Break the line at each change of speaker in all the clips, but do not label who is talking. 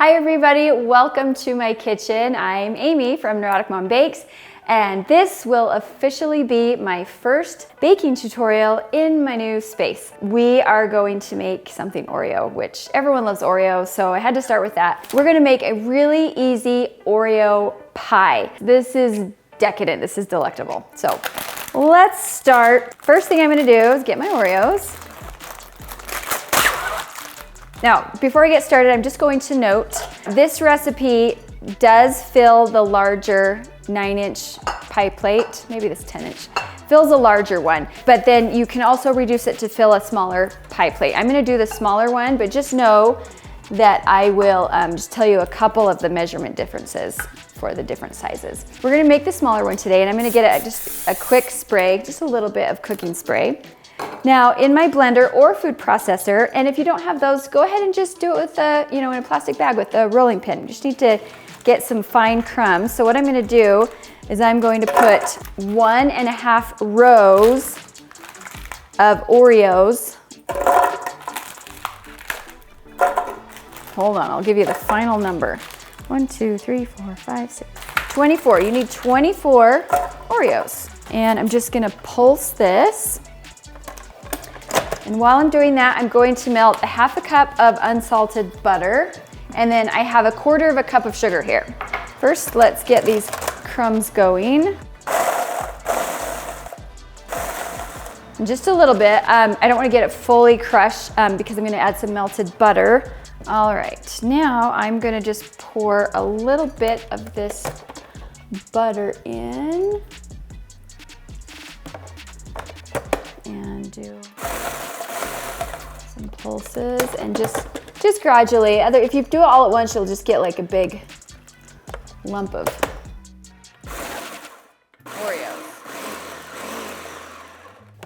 Hi everybody, welcome to my kitchen. I'm Amy from Neurotic Mom Bakes, and this will officially be my first baking tutorial in my new space. We are going to make something Oreo, which everyone loves Oreo, so I had to start with that. We're gonna make a really easy Oreo pie. This is decadent, this is delectable. So let's start. First thing I'm gonna do is get my Oreos. Now, before I get started, I'm just going to note, this recipe does fill the larger 9-inch pie plate, maybe this 10-inch, fills a larger one, but then you can also reduce it to fill a smaller pie plate. I'm gonna do the smaller one, but just know that I will just tell you a couple of the measurement differences for the different sizes. We're gonna make the smaller one today, and I'm gonna get just a quick spray, just a little bit of cooking spray. Now, in my blender or food processor, and if you don't have those, go ahead and just do it with in a plastic bag with a rolling pin. You just need to get some fine crumbs. So what I'm gonna do is I'm going to put 1.5 rows of Oreos. Hold on, I'll give you the final number. 1, 2, 3, 4, 5, 6, 24. You need 24 Oreos. And I'm just gonna pulse this. And while I'm doing that, I'm going to melt 1/2 cup of unsalted butter, and then I have 1/4 cup of sugar here. First, let's get these crumbs going. And just a little bit. I don't want to get it fully crushed because I'm going to add some melted butter. All right, now I'm going to just pour a little bit of this butter in and do some pulses, and just gradually. If you do it all at once, you'll just get like a big lump of Oreos.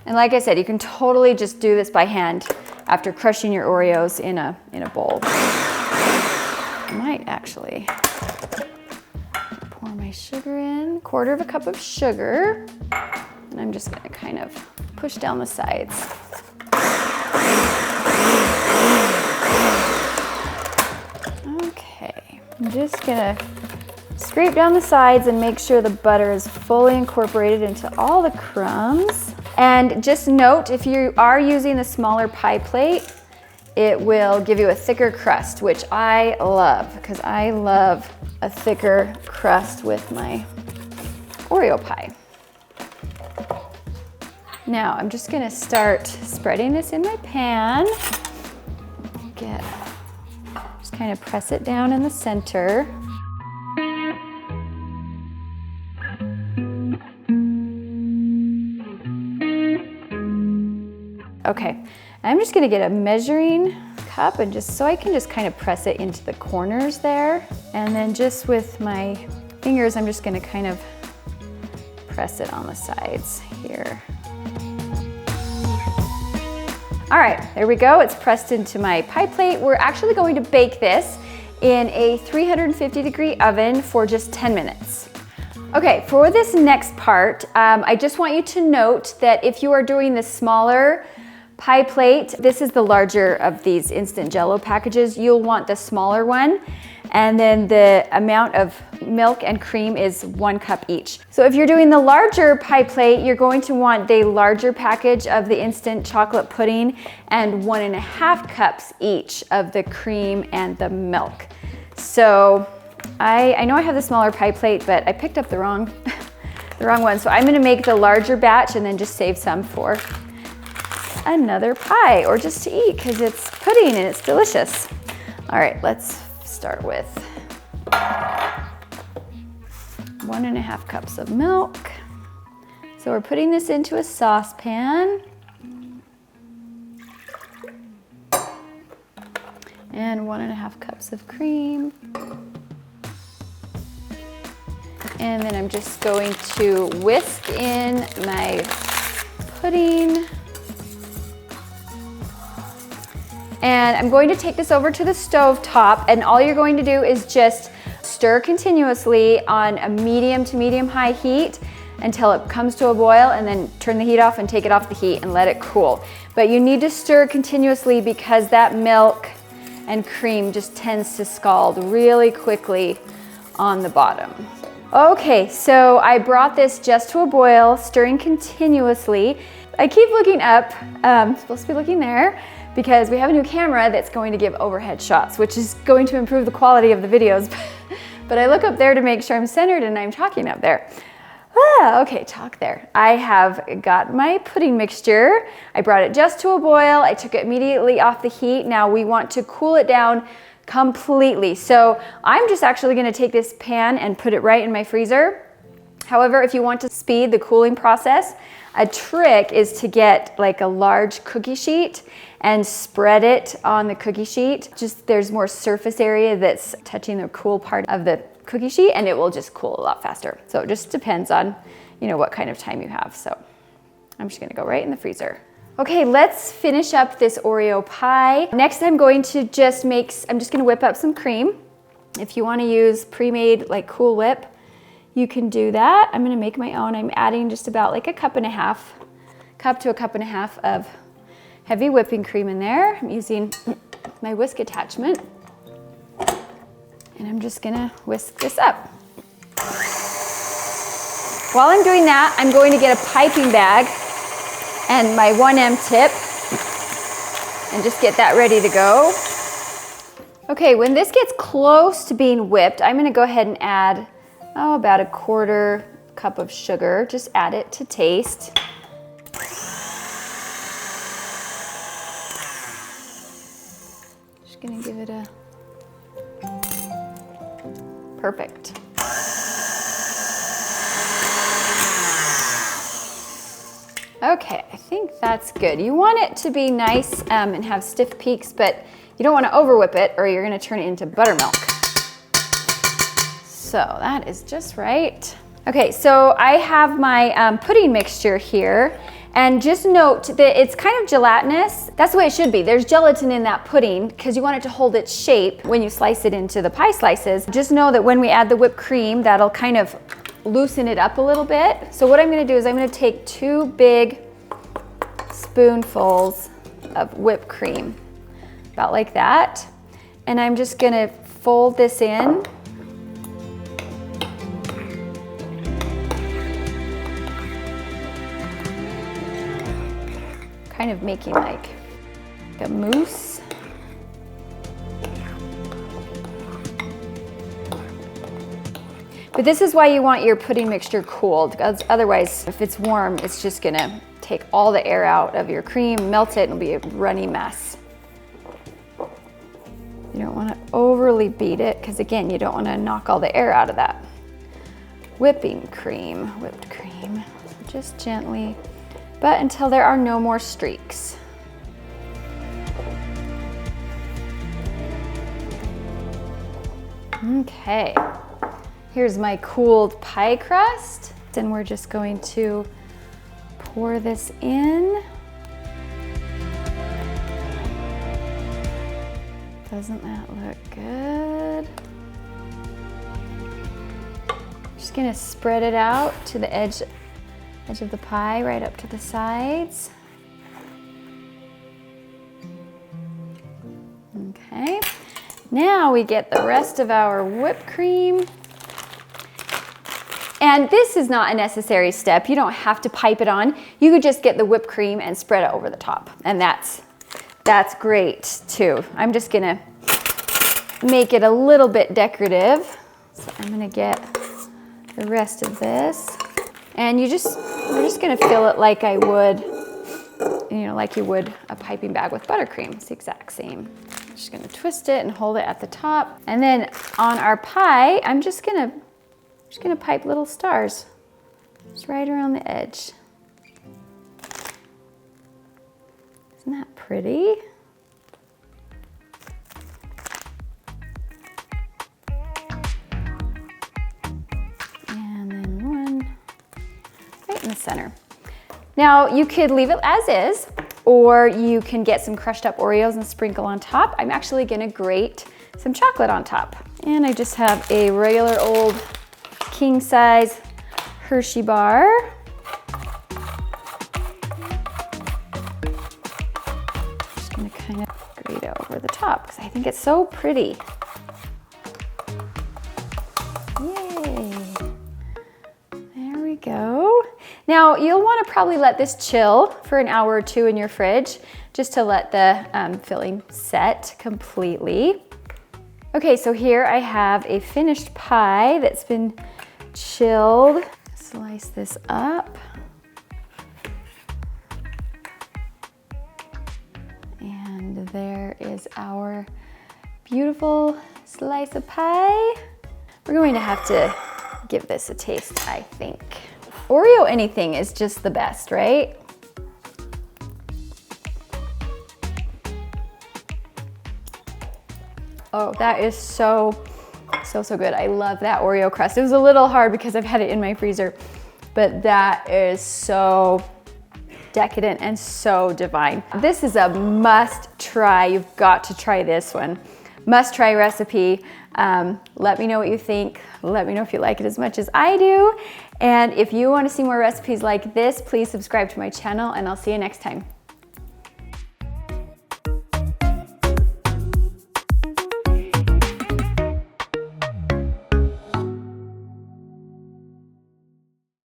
And like I said, you can totally just do this by hand after crushing your Oreos in a bowl. I might actually pour my sugar in, 1/4 cup of sugar, and I'm just gonna kind of push down the sides. Okay, I'm just gonna scrape down the sides and make sure the butter is fully incorporated into all the crumbs. And just note, if you are using the smaller pie plate, it will give you a thicker crust, which I love, because I love a thicker crust with my Oreo pie. Now, I'm just gonna start spreading this in my pan. Just kind of press it down in the center. Okay, I'm just gonna get a measuring cup, and just so I can just kind of press it into the corners there. And then just with my fingers, I'm just gonna kind of press it on the sides here. All right, there we go. It's pressed into my pie plate. We're actually going to bake this in a 350-degree oven for just 10 minutes. Okay, for this next part, I just want you to note that if you are doing the smaller pie plate, this is the larger of these instant Jell-O packages, you'll want the smaller one. And then the amount of milk and cream is 1 cup each. So if you're doing the larger pie plate, you're going to want the larger package of the instant chocolate pudding and 1.5 cups each of the cream and the milk. So I know I have the smaller pie plate, but I picked up the wrong one. So I'm gonna make the larger batch and then just save some for another pie, or just to eat, because it's pudding and it's delicious. All right, let's start with 1.5 cups of milk. So we're putting this into a saucepan. And 1.5 cups of cream. And then I'm just going to whisk in my pudding. And I'm going to take this over to the stove top, and all you're going to do is just stir continuously on a medium to medium high heat until it comes to a boil, and then turn the heat off and take it off the heat and let it cool. But you need to stir continuously because that milk and cream just tends to scald really quickly on the bottom. Okay, so I brought this just to a boil, stirring continuously. I keep looking up, I'm supposed to be looking there, because we have a new camera that's going to give overhead shots, which is going to improve the quality of the videos. But I look up there to make sure I'm centered and I'm talking up there. Okay, talk there. I have got my pudding mixture. I brought it just to a boil. I took it immediately off the heat. Now we want to cool it down completely. So I'm just actually gonna take this pan and put it right in my freezer. However, if you want to speed the cooling process, a trick is to get like a large cookie sheet and spread it on the cookie sheet. Just there's more surface area that's touching the cool part of the cookie sheet, and it will just cool a lot faster. So it just depends on, you know, what kind of time you have. So I'm just gonna go right in the freezer. Okay, let's finish up this Oreo pie. Next I'm going to I'm just gonna whip up some cream. If you wanna use pre-made like Cool Whip, you can do that. I'm gonna make my own. I'm adding just about like a cup to a cup and a half of heavy whipping cream in there. I'm using my whisk attachment. And I'm just gonna whisk this up. While I'm doing that, I'm going to get a piping bag and my 1M tip and just get that ready to go. Okay, when this gets close to being whipped, I'm gonna go ahead and add, about a 1/4 cup of sugar. Just add it to taste. Just gonna give it a perfect. Okay, I think that's good. You want it to be nice and have stiff peaks, but you don't want to over whip it or you're going to turn it into buttermilk. So that is just right. Okay, so I have my pudding mixture here, and just note that it's kind of gelatinous. That's the way it should be. There's gelatin in that pudding because you want it to hold its shape when you slice it into the pie slices. Just know that when we add the whipped cream, that'll kind of loosen it up a little bit. So what I'm gonna do is I'm gonna take 2 big spoonfuls of whipped cream, about like that. And I'm just gonna fold this in. Kind of making like a mousse. But this is why you want your pudding mixture cooled, because otherwise, if it's warm, it's just gonna take all the air out of your cream, melt it, and it'll be a runny mess. You don't wanna overly beat it, because again, you don't wanna knock all the air out of that. Whipped cream. So just gently, but until there are no more streaks. Okay. Here's my cooled pie crust. Then we're just going to pour this in. Doesn't that look good? Just gonna spread it out to the edge of the pie, right up to the sides. Okay. Now we get the rest of our whipped cream. And this is not a necessary step. You don't have to pipe it on. You could just get the whipped cream and spread it over the top. And that's great too. I'm just gonna make it a little bit decorative. So I'm gonna get the rest of this. And we're just gonna fill it like I would, like you would a piping bag with buttercream. It's the exact same. Just gonna twist it and hold it at the top. And then on our pie, I'm just gonna pipe little stars just right around the edge. Isn't that pretty? And then one right in the center. Now you could leave it as is, or you can get some crushed up Oreos and sprinkle on top. I'm actually gonna grate some chocolate on top. And I just have a regular old king size Hershey bar. Just gonna kind of grate it over the top because I think think it's so pretty. Yay. There we go. Now you'll want to probably let this chill for an hour or two in your fridge just to let the filling set completely. Okay, so here I have a finished pie that's been chilled. Slice this up. And there is our beautiful slice of pie. We're going to have to give this a taste, I think. Oreo anything is just the best, right? Oh, that is so good. I love that Oreo crust. It was a little hard because I've had it in my freezer, but that is so decadent and so divine. This is a must try. You've got to try this one. Must try recipe. Let me know what you think. Let me know if you like it as much as I do. And if you want to see more recipes like this, please subscribe to my channel and I'll see you next time.